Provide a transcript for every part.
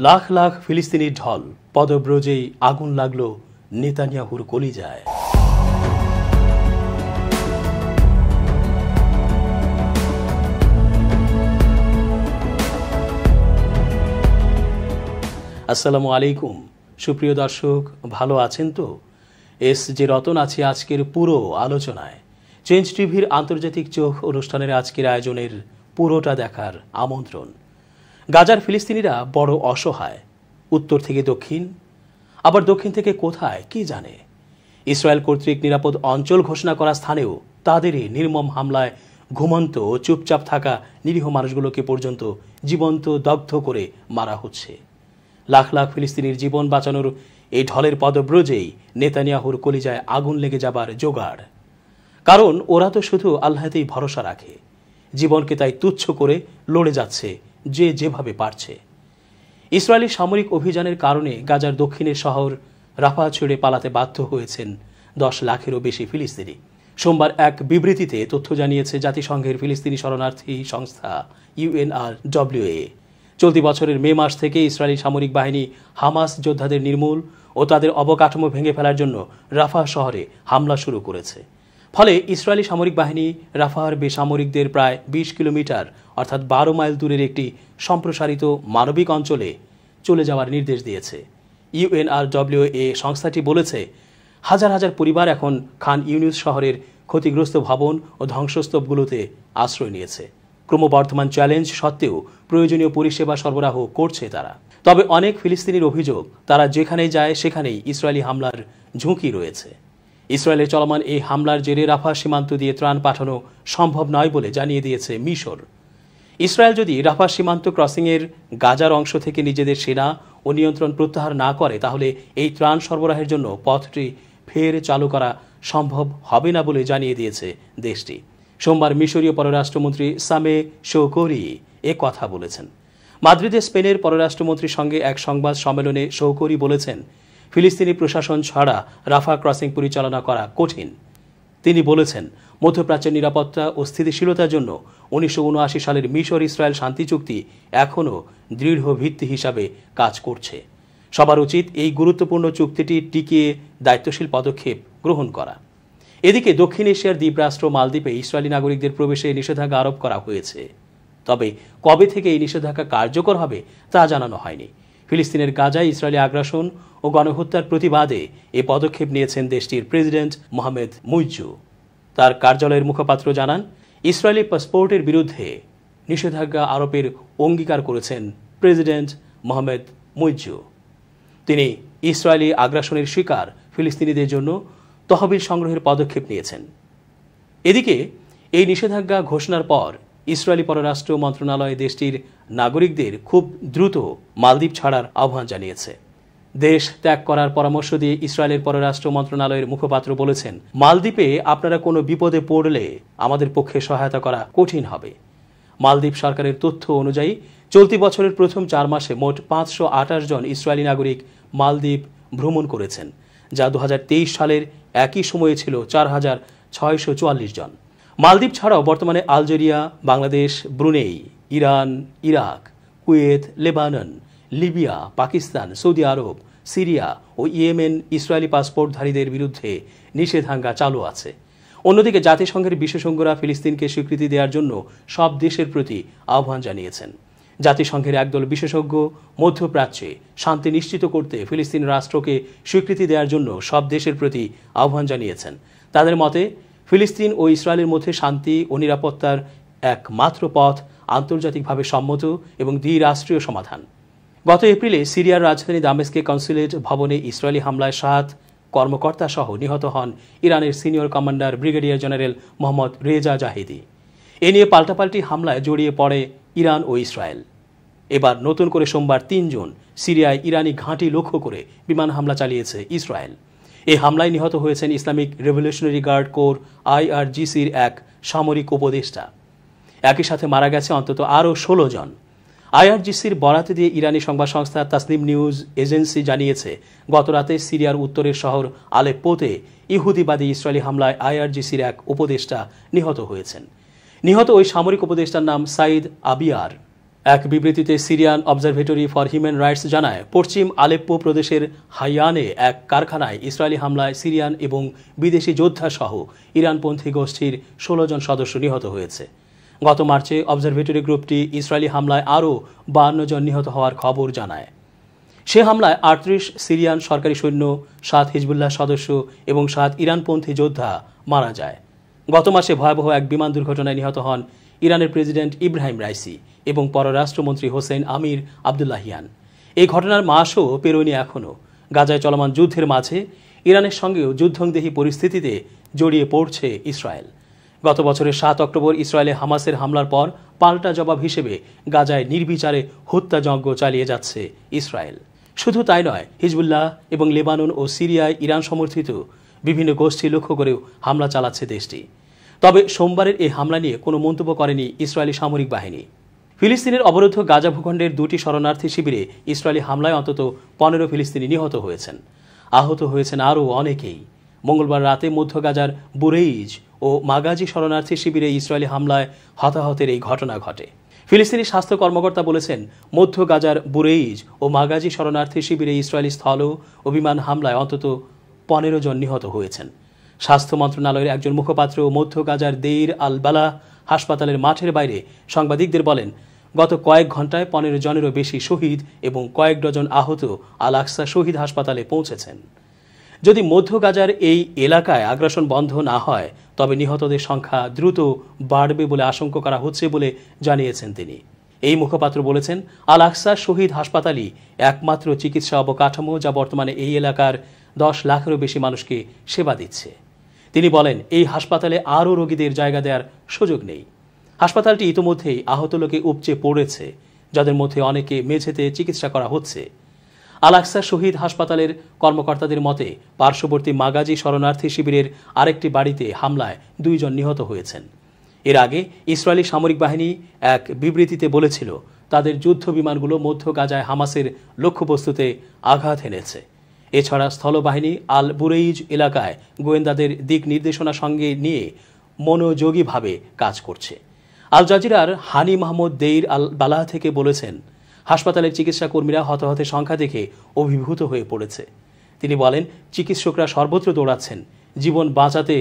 লাখ লাখ ফিলিস্তিনির ঢল, পদব্রজেই আগুন লাগলো নেতানিয়াহুর কলিজায়। আসসালামু আলাইকুম সুপ্রিয় দর্শক, ভালো আছেন তো? এস যে রতন আছে আজকের পুরো আলোচনায়। চেঞ্জ টিভির আন্তর্জাতিক চোখ অনুষ্ঠানের আজকের আয়োজনের পুরোটা দেখার আমন্ত্রণ। গাজার ফিলিস্তিনিরা বড় অসহায়, উত্তর থেকে দক্ষিণ, আবার দক্ষিণ থেকে কোথায় কি জানে। ইসরায়েল কর্তৃক নিরাপদ অঞ্চল ঘোষণা করা স্থানেও তাদেরই নির্মম হামলায় ঘুমন্ত ও চুপচাপ থাকা নিরীহ মানুষগুলোকে পর্যন্ত জীবন্ত দগ্ধ করে মারা হচ্ছে। লাখ লাখ ফিলিস্তিনির জীবন বাঁচানোর এই ঢলের পদব্রজেই নেতানিয়াহুর কলিজায় আগুন লেগে যাবার জোগাড়। কারণ ওরা তো শুধু আল্লাহতেই ভরসা রাখে, জীবনকে তাই তুচ্ছ করে লড়ে যাচ্ছে যে যেভাবে পারছে। ইসরায়েলি সামরিক অভিযানের কারণে গাজার দক্ষিণের শহর রাফা ছেড়ে পালাতে বাধ্য হয়েছেন 10 লাখেরও বেশি ফিলিস্তিনি। সোমবার এক বিবৃতিতে তথ্য জানিয়েছে জাতিসংঘের ফিলিস্তিনি শরণার্থী সংস্থা UNRWA। চলতি বছরের মে মাস থেকে ইসরায়েলি সামরিক বাহিনী হামাস যোদ্ধাদের নির্মূল ও তাদের অবকাঠামো ভেঙে ফেলার জন্য রাফা শহরে হামলা শুরু করেছে। ফলে ইসরায়েলি সামরিক বাহিনী রাফার বেসামরিকদের প্রায় 20 কিলোমিটার অর্থাৎ 12 মাইল দূরের একটি সম্প্রসারিত মানবিক অঞ্চলে চলে যাওয়ার নির্দেশ দিয়েছে। UNRWA সংস্থাটি বলেছে, হাজার হাজার পরিবার এখন খান ইউনিস শহরের ক্ষতিগ্রস্ত ভবন ও ধ্বংসস্তূপগুলোতে আশ্রয় নিয়েছে। ক্রমবর্ধমান চ্যালেঞ্জ সত্ত্বেও প্রয়োজনীয় পরিষেবা সরবরাহ করছে তারা। তবে অনেক ফিলিস্তিনির অভিযোগ, তারা যেখানেই যায় সেখানেই ইসরায়েলি হামলার ঝুঁকি রয়েছে। ইসরায়েলের চলমান এই হামলার জেরে রাফা সীমান্ত দিয়ে ত্রাণ পাঠানো সম্ভব নয় বলে জানিয়ে দিয়েছে মিশর। ইসরায়েল যদি রাফা সীমান্ত ক্রসিংয়ের গাজার অংশ থেকে নিজেদের সেনা ও নিয়ন্ত্রণ প্রত্যাহার না করে, তাহলে এই ত্রাণ সরবরাহের জন্য পথটি ফের চালু করা সম্ভব হবে না বলে জানিয়ে দিয়েছে দেশটি। সোমবার মিশরীয় পররাষ্ট্রমন্ত্রী সামে শৌকরি এ কথা বলেছেন। মাদ্রিদে স্পেনের পররাষ্ট্রমন্ত্রীর সঙ্গে এক সংবাদ সম্মেলনে শৌকরি বলেছেন, ফিলিস্তিনি প্রশাসন ছাড়া রাফা ক্রসিং পরিচালনা করা কঠিন। তিনি বলেছেন, মধ্যপ্রাচ্যের নিরাপত্তা ও স্থিতিশীলতার জন্য 1979 সালের মিশর ইসরায়েল শান্তি চুক্তি এখনও দৃঢ় ভিত্তি হিসাবে কাজ করছে। সবার উচিত এই গুরুত্বপূর্ণ চুক্তিটি টিকিয়ে দায়িত্বশীল পদক্ষেপ গ্রহণ করা। এদিকে দক্ষিণ এশিয়ার দ্বীপরাষ্ট্র মালদ্বীপে ইসরায়েলি নাগরিকদের প্রবেশে নিষেধাজ্ঞা আরোপ করা হয়েছে। তবে কবে থেকে এই নিষেধাজ্ঞা কার্যকর হবে তা জানানো হয়নি। ফিলিস্তিনের গাজায় ইসরায়েলি আগ্রাসন ও গণহত্যার প্রতিবাদে এ পদক্ষেপ নিয়েছেন দেশটির প্রেসিডেন্ট মোহাম্মদ মুইজ্জু। তার কার্যালয়ের মুখপাত্র জানান, ইসরায়েলি পাসপোর্টের বিরুদ্ধে নিষেধাজ্ঞা আরোপের অঙ্গীকার করেছেন প্রেসিডেন্ট মোহাম্মদ মুইজ্জু। তিনি ইসরায়েলি আগ্রাসনের শিকার ফিলিস্তিনিদের জন্য তহবিল সংগ্রহের পদক্ষেপ নিয়েছেন। এদিকে এই নিষেধাজ্ঞা ঘোষণার পর ইসরায়েলি পররাষ্ট্র মন্ত্রণালয় দেশটির নাগরিকদের খুব দ্রুত মালদ্বীপ ছাড়ার আহ্বান জানিয়েছে। দেশ ত্যাগ করার পরামর্শ দিয়ে ইসরায়েলের পররাষ্ট্র মন্ত্রণালয়ের মুখপাত্র বলেছেন, মালদ্বীপে আপনারা কোনো বিপদে পড়লে আমাদের পক্ষে সহায়তা করা কঠিন হবে। মালদ্বীপ সরকারের তথ্য অনুযায়ী চলতি বছরের প্রথম 4 মাসে মোট 528 জন ইসরায়েলি নাগরিক মালদ্বীপ ভ্রমণ করেছেন, যা 2023 সালের একই সময়ে ছিল 4644 জন। মালদ্বীপ ছাড়াও বর্তমানে Algeria, Bangladesh, Brunei, Iran, Iraq, Kuwait, Lebanon, Libya, Pakistan, Saudi Arab, Syria ও ইয়েমেন ইসরায়েলি পাসপোর্টধারীদের বিরুদ্ধে নিষেধাজ্ঞা চালু আছে। অন্যদিকে জাতিসংঘের বিশেষজ্ঞরা ফিলিস্তিনকে স্বীকৃতি দেওয়ার জন্য সব দেশের প্রতি আহ্বান জানিয়েছেন। জাতিসংঘের একদল বিশেষজ্ঞ মধ্যপ্রাচ্যে শান্তি নিশ্চিত করতে ফিলিস্তিন রাষ্ট্রকে স্বীকৃতি দেওয়ার জন্য সব দেশের প্রতি আহ্বান জানিয়েছেন। তাদের মতে, ফিলিস্তিন ও ইসরায়েলের মধ্যে শান্তি ও নিরাপত্তার একমাত্র পথ আন্তর্জাতিকভাবে সম্মত এবং দ্বিরাষ্ট্রীয় সমাধান। গত এপ্রিলে সিরিয়ার রাজধানী দামেস্কে কনসুলেট ভবনে ইসরায়েলি হামলায় 7 কর্মকর্তা সহ নিহত হন ইরানের senior commander brigadier general Mohammad Reza Zahedi. এ নিয়ে পাল্টাপাল্টি হামলায় জড়িয়ে পড়ে ইরান ও ইসরায়েল। এবার নতুন করে সোমবার 3 জুন সিরিয়ায় ইরানি ঘাঁটি লক্ষ্য করে বিমান হামলা চালিয়েছে ইসরায়েল। এই হামলায় নিহত হয়েছেন ইসলামিক রেভলিউশনারি গার্ড কোর IRGCর এক সামরিক উপদেষ্টা। একই সাথে মারা গেছে অন্তত আরও 16 জন। IRGCর বরাত দিয়ে ইরানি সংবাদ সংস্থা তাসনিম নিউজ এজেন্সি জানিয়েছে, গতরাতে সিরিয়ার উত্তরের শহর আলেপ্পোতে ইহুদিবাদী ইসরায়েলি হামলায় IRGCর এক উপদেষ্টা নিহত হয়েছেন। নিহত ওই সামরিক উপদেষ্টার নাম সাইদ আবিয়ার। এক বিবৃতিতে Syrian observatory for human rights জানায়, পশ্চিম আলেপ্পো প্রদেশের হাইয়ানে এক কারখানায় ইসরায়েলি হামলায় সিরিয়ান এবং বিদেশি যোদ্ধা সহ ইরানপন্থী গোষ্ঠীর ১৬ জন সদস্য নিহত হয়েছে। গত মার্চে অবজারভেটরি গ্রুপটি ইসরায়েলি হামলায় আরও ৫২ জন নিহত হওয়ার খবর জানায়। সে হামলায় ৩৮ সিরিয়ান সরকারি সৈন্য, ৭ হিজবুল্লাহ সদস্য এবং ৭ ইরানপন্থী যোদ্ধা মারা যায়। গত মাসে ভয়াবহ এক বিমান দুর্ঘটনায় নিহত হন ইরানের প্রেসিডেন্ট ইব্রাহিম রাইসি এবং পররাষ্ট্রমন্ত্রী হোসেন আমির আবদুল্লাহিয়ান। এই ঘটনার মাসও পেরোয়নি এখনও। গাজায় চলমান যুদ্ধের মাঝে ইরানের সঙ্গেও যুদ্ধংদেহী পরিস্থিতিতে জড়িয়ে পড়ছে ইসরায়েল। গত বছরের ৭ অক্টোবর ইসরায়েলে হামাসের হামলার পর পাল্টা জবাব হিসেবে গাজায় নির্বিচারে হত্যাযজ্ঞ চালিয়ে যাচ্ছে ইসরায়েল। শুধু তাই নয়, হিজবুল্লাহ এবং লেবানন ও সিরিয়ায় ইরান সমর্থিত বিভিন্ন গোষ্ঠী লক্ষ্য করেও হামলা চালাচ্ছে দেশটি। তবে সোমবারের এই হামলা নিয়ে কোনো মন্তব্য করেনি ইসরায়েলি সামরিক বাহিনী। ফিলিস্তিনের অবরুদ্ধ গাজা ভূখণ্ডের ২টি শরণার্থী শিবিরে ইসরায়েলি হামলায় অন্তত ১৫ ফিলিস্তিনি নিহত হয়েছেন। আহত হয়েছেন আরও অনেকেই। মঙ্গলবার রাতে মধ্য গাজার বুরেইজ ও মাগাজি শরণার্থী শিবিরে ইসরায়েলি হামলায় হতাহতের এই ঘটনা ঘটে। ফিলিস্তিনি স্বাস্থ্য কর্মকর্তা বলেছেন, মধ্য গাজার বুরেইজ ও মাগাজি শরণার্থী শিবিরে ইসরায়েলি স্থল ও বিমান হামলায় অন্তত ১৫ জন নিহত হয়েছেন। স্বাস্থ্য মন্ত্রণালয়ের একজন মুখপাত্র মধ্য গাজার দেইর আল বালাহ হাসপাতালের মাঠের বাইরে সাংবাদিকদের বলেন, গত কয়েক ঘণ্টায় ১৫ জনেরও বেশি শহীদ এবং কয়েক ডজন আহত আল আকসা শহীদ হাসপাতালে পৌঁছেছেন। যদি মধ্য গাজার এই এলাকায় আগ্রাসন বন্ধ না হয় তবে নিহতদের সংখ্যা দ্রুত বাড়বে বলে আশঙ্কা করা হচ্ছে বলে জানিয়েছেন তিনি। এই মুখপাত্র বলেছেন, আল আকসা শহীদ হাসপাতালই একমাত্র চিকিৎসা অবকাঠামো যা বর্তমানে এই এলাকার ১০ লাখেরও বেশি মানুষকে সেবা দিচ্ছে। তিনি বলেন, এই হাসপাতালে আরও রোগীদের জায়গা দেওয়ার সুযোগ নেই। হাসপাতালটি ইতোমধ্যেই আহত লোকে উপচে পড়েছে, যাদের মধ্যে অনেকে মেঝেতে চিকিৎসা করা হচ্ছে। আল আকসা শহীদ হাসপাতালের কর্মকর্তাদের মতে পার্শ্ববর্তী মাগাজি শরণার্থী শিবিরের আরেকটি বাড়িতে হামলায় ২ জন নিহত হয়েছেন। এর আগে ইসরায়েলি সামরিক বাহিনী এক বিবৃতিতে বলেছিল, তাদের যুদ্ধ বিমানগুলো মধ্য গাজায় হামাসের লক্ষ্যবস্তুতে আঘাত এনেছে। এছাড়া স্থলবাহিনী আল বুরেইজ এলাকায় গোয়েন্দাদের দিক নির্দেশনা সঙ্গে নিয়ে মনোযোগীভাবে কাজ করছে। আল জাজিরার হানি মাহমুদ দেইর আল বালাহ থেকে বলেছেন, হাসপাতালের চিকিৎসা কর্মীরা হতাহতের সংখ্যা দেখে অভিভূত হয়ে পড়েছে। তিনি বলেন, চিকিৎসকরা সর্বত্র দৌড়াচ্ছেন, জীবন বাঁচাতে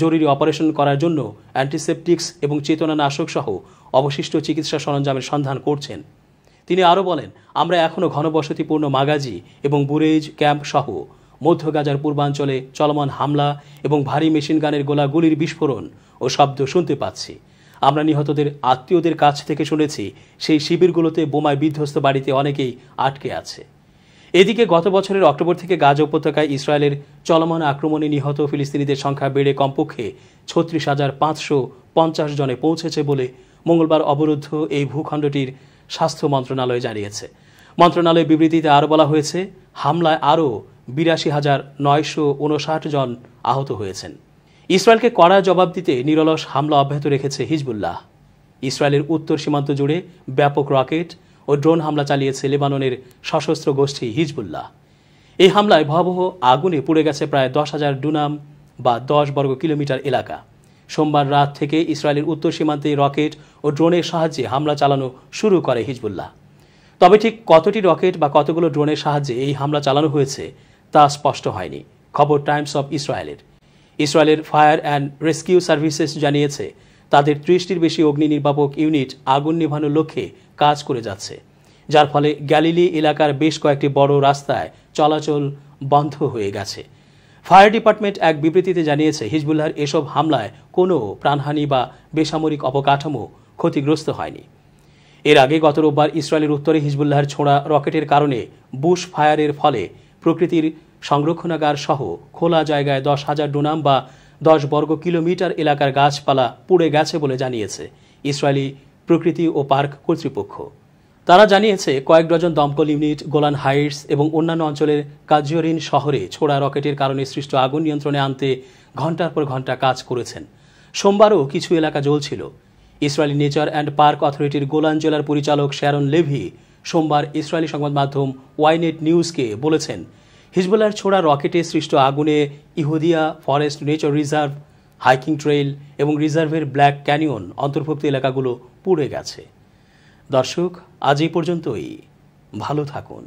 জরুরি অপারেশন করার জন্য অ্যান্টিসেপটিক্স এবং চেতনানাশক সহ অবশিষ্ট চিকিৎসা সরঞ্জামের সন্ধান করছেন। তিনি আরও বলেন, আমরা এখনও ঘনবসতিপূর্ণ মাগাজি এবং বুরেইজ ক্যাম্প সহ মধ্য গাজার পূর্বাঞ্চলে চলমান হামলা এবং ভারী মেশিনগানের গোলাগুলির বিস্ফোরণ ও শব্দ শুনতে পাচ্ছি। আমরা নিহতদের আত্মীয়দের কাছ থেকে শুনেছি, সেই শিবিরগুলোতে বোমায় বিধ্বস্ত বাড়িতে অনেকেই আটকে আছে। এদিকে গত বছরের অক্টোবর থেকে গাজা উপত্যকায় ইসরায়েলের চলমান আক্রমণে নিহত ফিলিস্তিনিদের সংখ্যা বেড়ে কমপক্ষে ৩৬,৫৫০ জনে পৌঁছেছে বলে মঙ্গলবার অবরুদ্ধ এই ভূখণ্ডটির স্বাস্থ্য মন্ত্রণালয় জানিয়েছে। মন্ত্রণালয়ের বিবৃতিতে আরও বলা হয়েছে, হামলায় আরও ৮২,৯৫৯ জন আহত হয়েছেন। ইসরায়েলকে কড়া জবাব দিতে নিরলস হামলা অব্যাহত রেখেছে হিজবুল্লাহ। ইসরায়েলের উত্তর সীমান্ত জুড়ে ব্যাপক রকেট ও ড্রোন হামলা চালিয়েছে লেবাননের সশস্ত্র গোষ্ঠী হিজবুল্লাহ। এই হামলায় ভয়াবহ আগুনে পুড়ে গেছে প্রায় ১০,০০০ ডুনাম বা ১০ বর্গ কিলোমিটার এলাকা। সোমবার রাত থেকে ইসরায়েলের উত্তর সীমান্তে রকেট ও ড্রোনের সাহায্যে হামলা চালানো শুরু করে হিজবুল্লাহ। তবে ঠিক কতটি রকেট বা কতগুলো ড্রোনের সাহায্যে এই হামলা চালানো হয়েছে তা স্পষ্ট হয়নি। খবর টাইমস অব ইসরায়েলের। ইসরায়েলের ফায়ার অ্যান্ড রেস্কিউ সার্ভিসেস জানিয়েছে, তাদের ৩০টির বেশি অগ্নি নির্বাপক ইউনিট আগুন নেভানোর লক্ষ্যে কাজ করে যাচ্ছে, যার ফলে গ্যালিলি এলাকার বেশ কয়েকটি বড় রাস্তায় চলাচল বন্ধ হয়ে গেছে। ফায়ার ডিপার্টমেন্ট এক বিবৃতিতে জানিয়েছে, হিজবুল্লাহর এসব হামলায় কোনো প্রাণহানি বা বেসামরিক অবকাঠামো ক্ষতিগ্রস্ত হয়নি। এর আগে গত রোববার ইসরায়েলের উত্তরে হিজবুল্লাহর ছোড়া রকেটের কারণে বুশ ফায়ারের ফলে প্রকৃতির সংরক্ষণাগার সহ খোলা জায়গায় ১০,০০০ ডুনাম বা ১০ বর্গ কিলোমিটার এলাকার গাছপালা পুড়ে গেছে বলে জানিয়েছে ইসরায়েলি প্রকৃতি ও পার্ক কর্তৃপক্ষ। তারা জানিয়েছে, কয়েক ডজন দমকল ইউনিট গোলান হাইটস এবং অন্যান্য অঞ্চলের কাজিওরিন শহরে ছোড়া রকেটের কারণে সৃষ্ট আগুন নিয়ন্ত্রণে আনতে ঘণ্টার পর ঘণ্টা কাজ করেছেন। সোমবারও কিছু এলাকা জ্বলছিল। ইসরায়েলি নেচার অ্যান্ড পার্ক অথরিটির গোলান জেলার পরিচালক শ্যারন লেভি সোমবার ইসরায়েলি সংবাদ মাধ্যম ওয়াইনেট নিউজকে বলেছেন, হিজবুল্লাহর ছোড়া রকেটে সৃষ্ট আগুনে Yehudiya forest nature reserve, hiking trail এবং রিজার্ভের ব্ল্যাক ক্যানিয়ন অন্তর্ভুক্ত এলাকাগুলো পুড়ে গেছে। দর্শক, আজ এই পর্যন্তই। ভালো থাকুন।